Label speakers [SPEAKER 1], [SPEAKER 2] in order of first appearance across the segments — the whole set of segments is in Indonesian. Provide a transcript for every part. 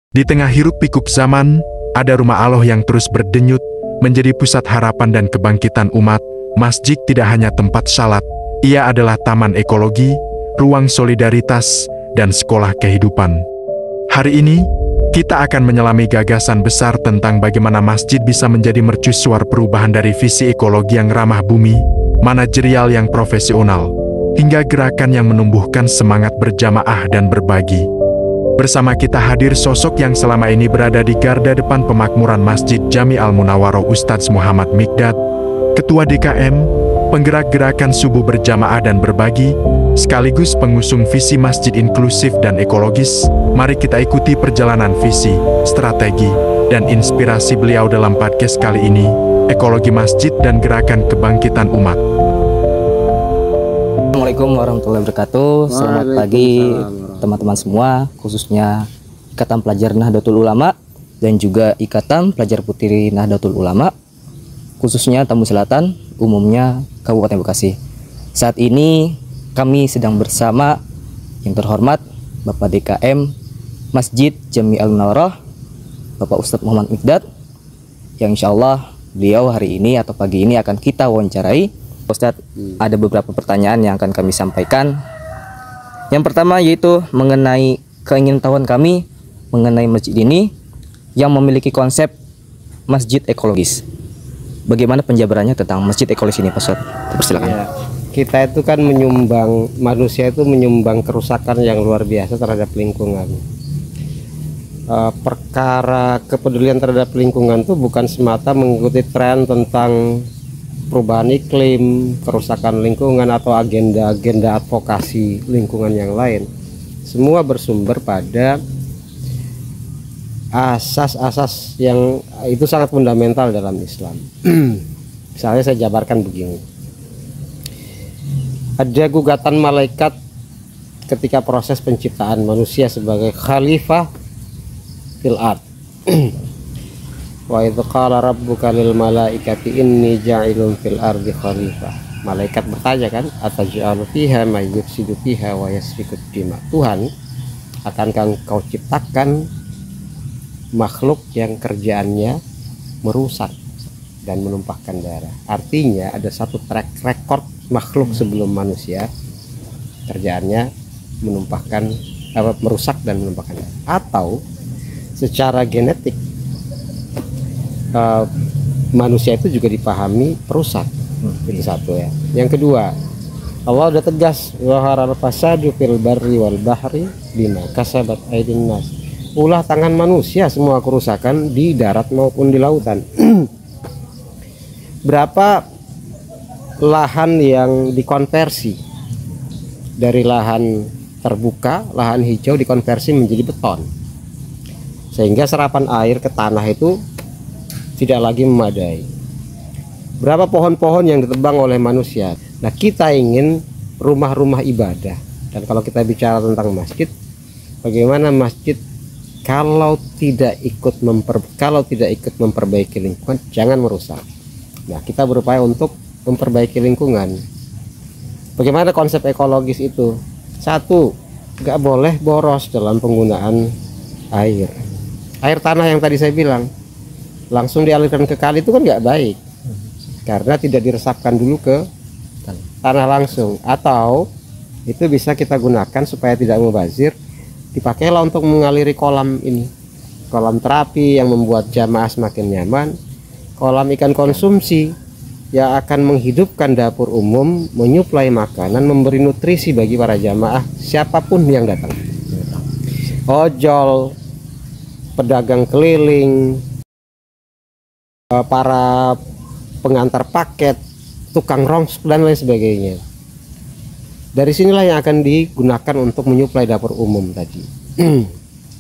[SPEAKER 1] Di tengah hiruk-pikuk zaman, ada rumah Allah yang terus berdenyut, menjadi pusat harapan dan kebangkitan umat. Masjid tidak hanya tempat salat, ia adalah taman ekologi, ruang solidaritas, dan sekolah kehidupan. Hari ini, kita akan menyelami gagasan besar tentang bagaimana masjid bisa menjadi mercusuar perubahan dari visi ekologi yang ramah bumi, manajerial yang profesional, hingga gerakan yang menumbuhkan semangat berjamaah dan berbagi. Bersama kita hadir sosok yang selama ini berada di garda depan pemakmuran Masjid Jami Al-Munawwaroh, Ustadz Muhammad Mikdad, Ketua DKM, penggerak gerakan subuh berjamaah dan berbagi, sekaligus pengusung visi masjid inklusif dan ekologis. Mari kita ikuti perjalanan visi, strategi, dan inspirasi beliau dalam podcast kali ini, Ekologi Masjid dan Gerakan Kebangkitan Umat.
[SPEAKER 2] Assalamualaikum warahmatullahi wabarakatuh. Selamat pagi teman-teman semua, khususnya Ikatan Pelajar Nahdlatul Ulama dan juga Ikatan Pelajar Putri Nahdlatul Ulama, khususnya Tambun Selatan, umumnya Kabupaten Bekasi. Saat ini kami sedang bersama yang terhormat Bapak DKM Masjid Jami Al-Munawwaroh, Bapak Ustadz Muhammad Mikdad, yang insya Allah beliau hari ini atau pagi ini akan kita wawancarai. Ustadz, ada beberapa pertanyaan yang akan kami sampaikan. Yang pertama yaitu mengenai keingintahuan kami mengenai masjid ini yang memiliki konsep masjid ekologis. Bagaimana penjabarannya tentang masjid ekologis ini, Pak Ustadz? Persilakan.
[SPEAKER 3] Ya, kita itu kan menyumbang, manusia itu menyumbang kerusakan yang luar biasa terhadap lingkungan. Perkara kepedulian terhadap lingkungan itu bukan semata mengikuti tren tentang perubahan iklim, kerusakan lingkungan, atau agenda-agenda advokasi lingkungan yang lain. Semua bersumber pada asas-asas yang itu sangat fundamental dalam Islam. Misalnya saya jabarkan begini. Ada gugatan malaikat ketika proses penciptaan manusia sebagai khalifah fil ard. Wa idz qala rabbuka lil malaikati inni ja'ilun fil ardi khalifah. Malaikat bertanya kan, ataj'alu fiha may yufsidu fiha wa yasfiku dima. Tuhan, akankah Engkau ciptakan makhluk yang kerjaannya merusak dan menumpahkan darah? Artinya ada satu track record makhluk sebelum manusia kerjaannya menumpahkan merusak dan menumpahkan darah. Atau secara genetik manusia itu juga dipahami perusak. Itu satu ya. Yang kedua, Allah udah tegas, waharal fasadu fil barri wal bahri bima kasabat aydin nas. Ulah tangan manusia semua kerusakan di darat maupun di lautan. Berapa lahan yang dikonversi dari lahan terbuka, lahan hijau dikonversi menjadi beton, sehingga serapan air ke tanah itu tidak lagi memadai. Berapa pohon-pohon yang ditebang oleh manusia. Nah, kita ingin rumah-rumah ibadah. Dan kalau kita bicara tentang masjid, bagaimana masjid kalau tidak ikut memperbaiki lingkungan, jangan merusak. Nah, kita berupaya untuk memperbaiki lingkungan. Bagaimana konsep ekologis itu? Satu, nggak boleh boros dalam penggunaan air. Air tanah yang tadi saya bilang, langsung dialirkan ke kali itu kan nggak baik, karena tidak diresapkan dulu ke tanah langsung. Atau itu bisa kita gunakan supaya tidak mubazir, dipakailah untuk mengaliri kolam ini, kolam terapi yang membuat jamaah semakin nyaman, kolam ikan konsumsi yang akan menghidupkan dapur umum, menyuplai makanan, memberi nutrisi bagi para jamaah siapapun yang datang. Ojol, pedagang keliling, para pengantar paket, tukang rongsok dan lain sebagainya. Dari sinilah yang akan digunakan untuk menyuplai dapur umum tadi.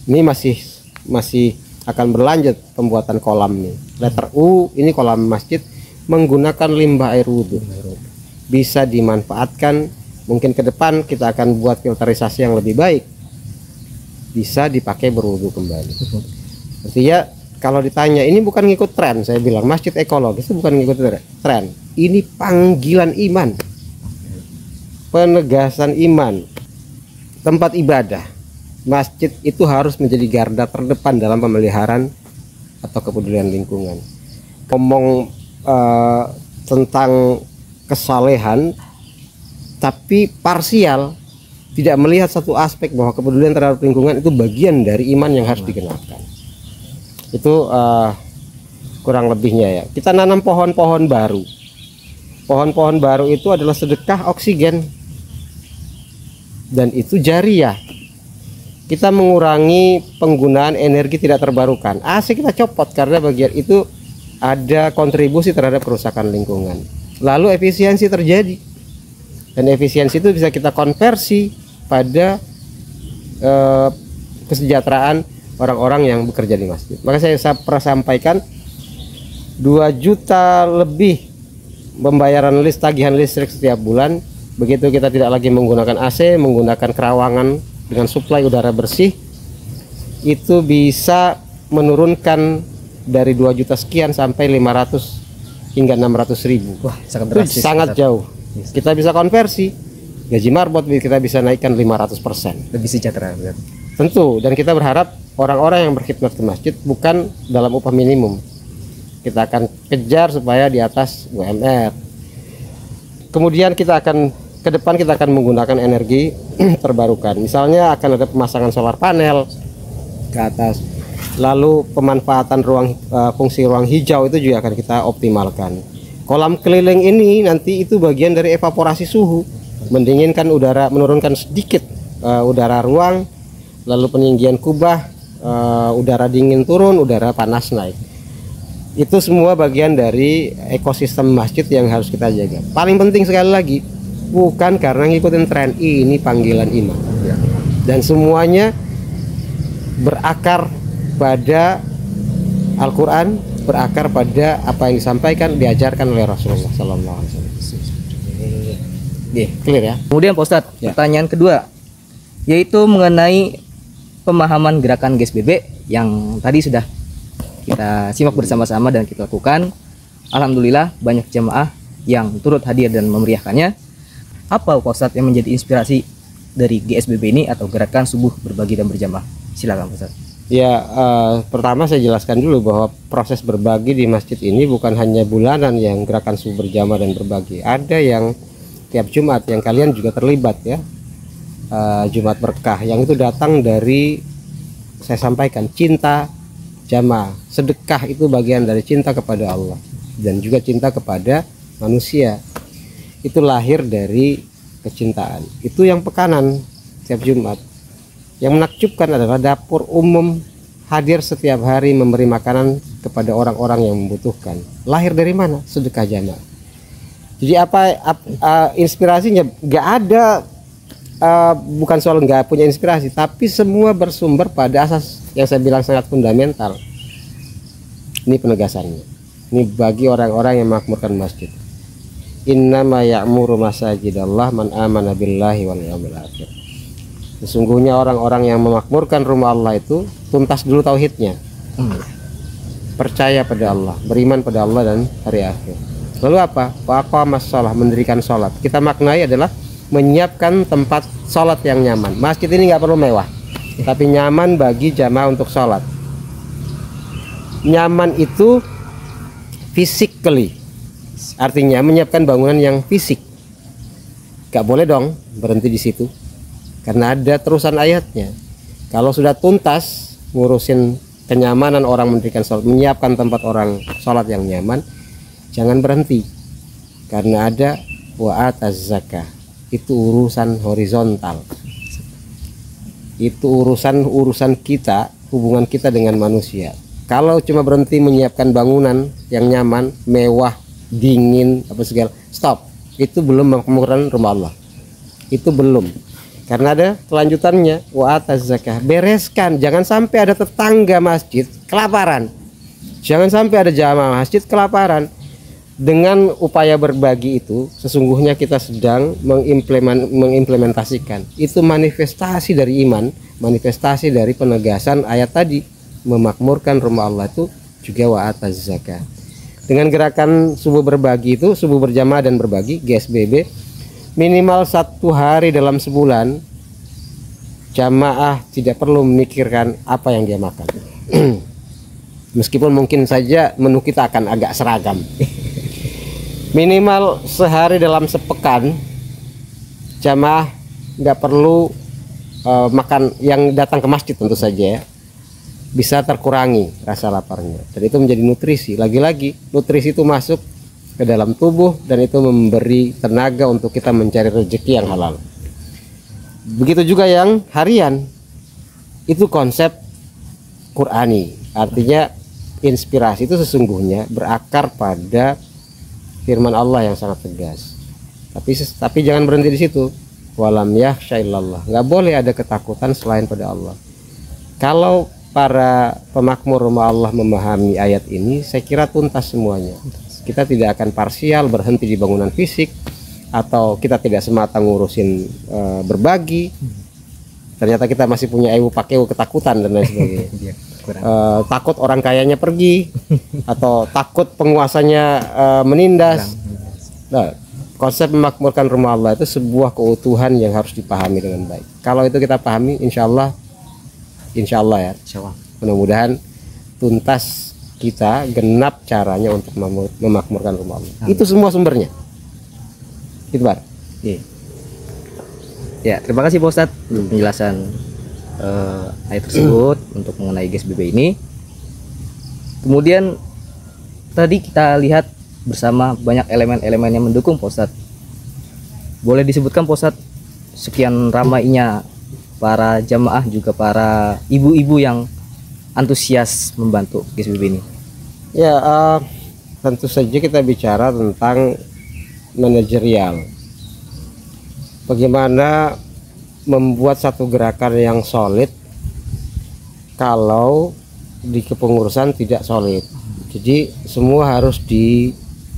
[SPEAKER 3] Ini masih akan berlanjut pembuatan kolam nih. Letter U, ini kolam masjid menggunakan limbah air wudhu. Bisa dimanfaatkan, mungkin ke depan kita akan buat filterisasi yang lebih baik. Bisa dipakai berwudhu kembali. Artinya kalau ditanya, ini bukan ngikut tren, saya bilang masjid ekologis itu bukan ngikut tren. Ini panggilan iman, penegasan iman, tempat ibadah masjid itu harus menjadi garda terdepan dalam pemeliharaan atau kepedulian lingkungan. Ngomong tentang kesalehan tapi parsial, tidak melihat satu aspek bahwa kepedulian terhadap lingkungan itu bagian dari iman yang harus digenapkan. Itu kurang lebihnya ya. Kita nanam pohon-pohon baru. Pohon-pohon baru itu adalah sedekah oksigen dan itu jariyah. Kita mengurangi penggunaan energi tidak terbarukan. AC kita copot karena bagian itu ada kontribusi terhadap kerusakan lingkungan. Lalu efisiensi terjadi. Dan efisiensi itu bisa kita konversi pada kesejahteraan orang-orang yang bekerja di masjid. Maka saya pernah sampaikan 2 juta lebih pembayaran tagihan listrik setiap bulan. Begitu kita tidak lagi menggunakan AC, menggunakan kerawangan dengan suplai udara bersih, itu bisa menurunkan dari 2 juta sekian sampai 500 hingga 600 ribu.
[SPEAKER 2] Wah, sangat
[SPEAKER 3] itu
[SPEAKER 2] drastis,
[SPEAKER 3] sangat jauh. Kita bisa konversi gaji marbot, kita bisa naikkan 500%.
[SPEAKER 2] Lebih sejahtera.
[SPEAKER 3] Tentu, dan kita berharap orang-orang yang berkhidmat ke masjid bukan dalam upah minimum. Kita akan kejar supaya di atas UMR. Kemudian kita akan ke depan kita akan menggunakan energi terbarukan. Misalnya akan ada pemasangan solar panel ke atas. Lalu pemanfaatan fungsi ruang hijau itu juga akan kita optimalkan. Kolam keliling ini nanti itu bagian dari evaporasi suhu, mendinginkan udara, menurunkan sedikit udara ruang, lalu peninggian kubah, udara dingin turun, udara panas naik. Itu semua bagian dari ekosistem masjid yang harus kita jaga. Paling penting sekali lagi, bukan karena ngikutin tren, ini panggilan iman. Dan semuanya berakar pada Al-Quran, berakar pada apa yang disampaikan, diajarkan oleh Rasulullah Sallallahu Alaihi Wasallam. Clear ya?
[SPEAKER 2] Kemudian Pak Ustadz, pertanyaan kedua, yaitu mengenai pemahaman gerakan GSBB yang tadi sudah kita simak bersama-sama dan kita lakukan. Alhamdulillah banyak jamaah yang turut hadir dan memeriahkannya. Apa Pak Ustadz yang menjadi inspirasi dari GSBB ini atau gerakan subuh berbagi dan berjamaah? Silakan Pak Ustadz.
[SPEAKER 3] Ya, pertama saya jelaskan dulu bahwa proses berbagi di masjid ini bukan hanya bulanan yang gerakan subuh berjamaah dan berbagi. Ada yang tiap Jumat yang kalian juga terlibat ya. Jumat berkah yang itu datang dari, saya sampaikan, cinta jamaah. Sedekah itu bagian dari cinta kepada Allah dan juga cinta kepada manusia. Itu lahir dari kecintaan. Itu yang pekanan tiap Jumat. Yang menakjubkan adalah dapur umum hadir setiap hari memberi makanan kepada orang-orang yang membutuhkan. Lahir dari mana? Sedekah jamaah. Jadi inspirasinya nggak ada, bukan soal nggak punya inspirasi, tapi semua bersumber pada asas yang saya bilang sangat fundamental. Ini penegasannya. Ini bagi orang-orang yang memakmurkan masjid. Innama ya'muru masajidallah man amana billahi wal yawmil akhir. Sesungguhnya orang-orang yang memakmurkan rumah Allah itu tuntas dulu tauhidnya. Percaya pada Allah, beriman pada Allah dan hari akhir. Lalu apa? Aqamas shalah, mendirikan sholat. Kita maknai adalah menyiapkan tempat sholat yang nyaman. Masjid ini nggak perlu mewah, tapi nyaman bagi jamaah untuk sholat. Nyaman itu physically, artinya menyiapkan bangunan yang fisik. Gak boleh dong berhenti di situ, karena ada terusan ayatnya. Kalau sudah tuntas ngurusin kenyamanan orang mendirikan sholat, menyiapkan tempat orang sholat yang nyaman, jangan berhenti, karena ada wa'ataz zakah. Itu urusan horizontal, itu urusan kita, hubungan kita dengan manusia. Kalau cuma berhenti menyiapkan bangunan yang nyaman, mewah, dingin, apa segala, stop. Itu belum memakmurkan rumah Allah. Itu belum. Karena ada kelanjutannya, wa'ataz zakah. Bereskan, jangan sampai ada tetangga masjid kelaparan. Jangan sampai ada jamaah masjid kelaparan. Dengan upaya berbagi itu, sesungguhnya kita sedang mengimplementasikan. Itu manifestasi dari iman, manifestasi dari penegasan ayat tadi. Memakmurkan rumah Allah itu juga wa'ataz zakah. Dengan gerakan subuh berbagi itu, subuh berjamaah dan berbagi, GSBB, minimal 1 hari dalam sebulan jamaah tidak perlu memikirkan apa yang dia makan. Meskipun mungkin saja menu kita akan agak seragam. Minimal sehari dalam sepekan jamaah nggak perlu makan, yang datang ke masjid tentu saja ya, bisa terkurangi rasa laparnya, dan itu menjadi nutrisi. Lagi-lagi nutrisi itu masuk ke dalam tubuh dan itu memberi tenaga untuk kita mencari rezeki yang halal. Begitu juga yang harian, itu konsep Qur'ani, artinya inspirasi itu sesungguhnya berakar pada firman Allah yang sangat tegas. Tapi jangan berhenti di situ. Walam yakhsha illallah. Nggak boleh ada ketakutan selain pada Allah. Kalau para pemakmur rumah Allah memahami ayat ini, saya kira tuntas semuanya. Kita tidak akan parsial berhenti di bangunan fisik, atau kita tidak semata ngurusin berbagi. Ternyata kita masih punya pakeu ketakutan dan lain sebagainya. Takut orang kayanya pergi, atau takut penguasanya menindas. Nah, konsep memakmurkan rumah Allah itu sebuah keutuhan yang harus dipahami dengan baik. Kalau itu kita pahami, insya Allah ya, mudah-mudahan tuntas kita genap caranya untuk memakmurkan rumah Allah. Itu semua sumbernya. Itu Bar.
[SPEAKER 2] Ya, terima kasih Pak Ustadz penjelasan ayat tersebut untuk mengenai GSBB ini. Kemudian tadi kita lihat bersama banyak elemen-elemen yang mendukung Pak Ustadz. Boleh disebutkan Pak Ustadz sekian ramainya para jamaah juga para ibu-ibu yang antusias membantu GSBB ini?
[SPEAKER 3] Ya, tentu saja kita bicara tentang manajerial. Bagaimana membuat satu gerakan yang solid kalau di kepengurusan tidak solid. Jadi semua harus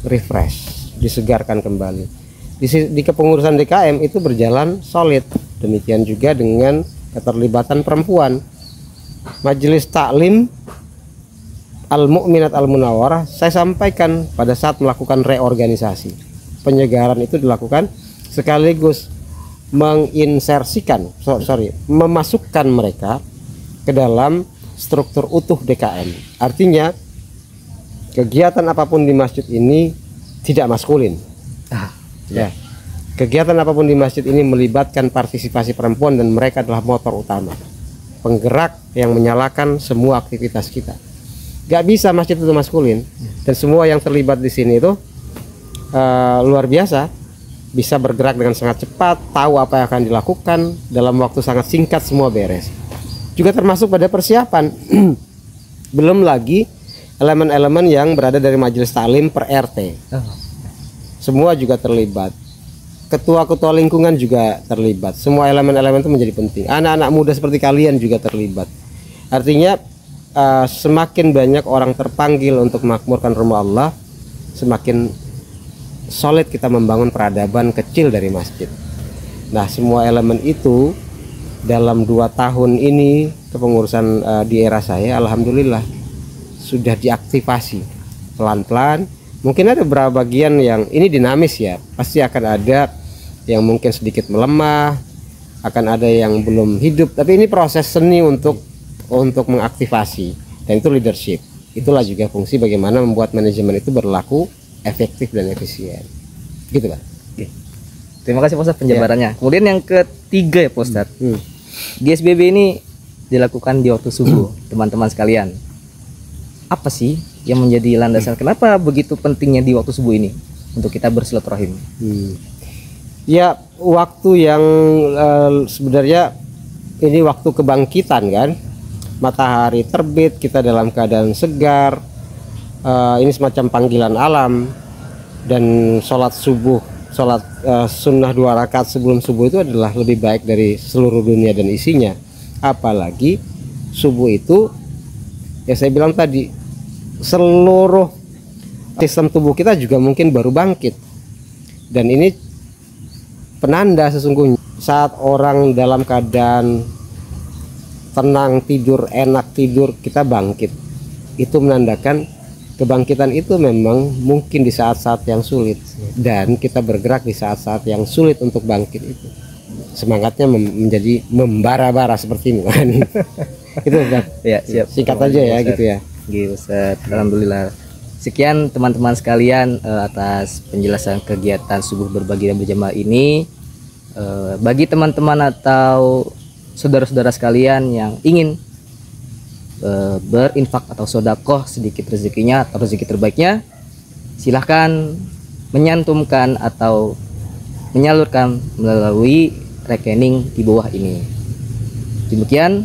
[SPEAKER 3] refresh, disegarkan kembali. Di kepengurusan DKM itu berjalan solid. Demikian juga dengan keterlibatan perempuan. Majelis Taklim Al-Mu'minat Al-Munawwarah saya sampaikan pada saat melakukan reorganisasi. Penyegaran itu dilakukan sekaligus memasukkan mereka ke dalam struktur utuh DKM. Artinya kegiatan apapun di masjid ini tidak maskulin. Ya. Kegiatan apapun di masjid ini melibatkan partisipasi perempuan dan mereka adalah motor utama, penggerak yang menyalakan semua aktivitas kita. Gak bisa masjid itu maskulin, dan semua yang terlibat di sini itu luar biasa, bisa bergerak dengan sangat cepat, tahu apa yang akan dilakukan dalam waktu sangat singkat, semua beres. Juga termasuk pada persiapan. Belum lagi elemen-elemen yang berada dari majelis taklim per RT, semua juga terlibat. Ketua-ketua lingkungan juga terlibat. Semua elemen-elemen itu menjadi penting. Anak-anak muda seperti kalian juga terlibat. Artinya semakin banyak orang terpanggil untuk memakmurkan rumah Allah, semakin solid kita membangun peradaban kecil dari masjid. Nah, semua elemen itu dalam 2 tahun ini kepengurusan di era saya, alhamdulillah sudah diaktifasi pelan-pelan. Mungkin ada beberapa bagian yang ini dinamis ya, pasti akan ada yang mungkin sedikit melemah, akan ada yang belum hidup, tapi ini proses seni untuk mengaktifasi, dan itu leadership. Itulah juga fungsi bagaimana membuat manajemen itu berlaku efektif dan efisien, gitu kan.
[SPEAKER 2] Terima kasih Pak Ustadz penjabarannya. Kemudian yang ketiga ya Pak Ustadz, GSBB ini dilakukan di waktu subuh. Teman-teman sekalian, apa sih yang menjadi landasan kenapa begitu pentingnya di waktu subuh ini untuk kita bersilaturahim?
[SPEAKER 3] Ya, waktu yang sebenarnya ini waktu kebangkitan kan, matahari terbit, kita dalam keadaan segar, ini semacam panggilan alam. Dan sholat subuh, sholat sunnah 2 rakaat sebelum subuh itu adalah lebih baik dari seluruh dunia dan isinya. Apalagi subuh itu, ya saya bilang tadi, seluruh sistem tubuh kita juga mungkin baru bangkit. Dan ini penanda sesungguhnya saat orang dalam keadaan tenang tidur, enak tidur, kita bangkit. Itu menandakan kebangkitan itu memang mungkin di saat-saat yang sulit, dan kita bergerak di saat-saat yang sulit untuk bangkit itu. semangatnya menjadi membara-bara seperti ini kan. Itu Ustaz.
[SPEAKER 2] Ya, siap.
[SPEAKER 3] Singkat aja ya gitu ya.
[SPEAKER 2] Oke, Ustaz. Alhamdulillah. Sekian teman-teman sekalian atas penjelasan kegiatan subuh berbagi dan berjamaah ini. Bagi teman-teman atau saudara-saudara sekalian yang ingin berinfak atau sodakoh sedikit rezekinya atau rezeki terbaiknya, silahkan menyantumkan atau menyalurkan melalui rekening di bawah ini. Demikian,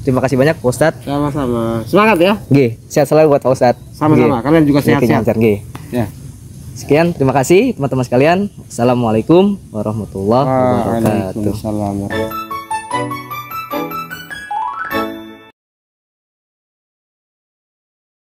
[SPEAKER 2] terima kasih banyak Pak Ustadz.
[SPEAKER 3] Sama-sama. Semangat ya.
[SPEAKER 2] G, sehat selalu buat Pak Ustadz.
[SPEAKER 3] Sama-sama. Kalian juga sehat-sehat.
[SPEAKER 2] Ya. Sekian, terima kasih teman-teman sekalian. Assalamualaikum warahmatullahi wabarakatuh.
[SPEAKER 3] Waalaikumsalam.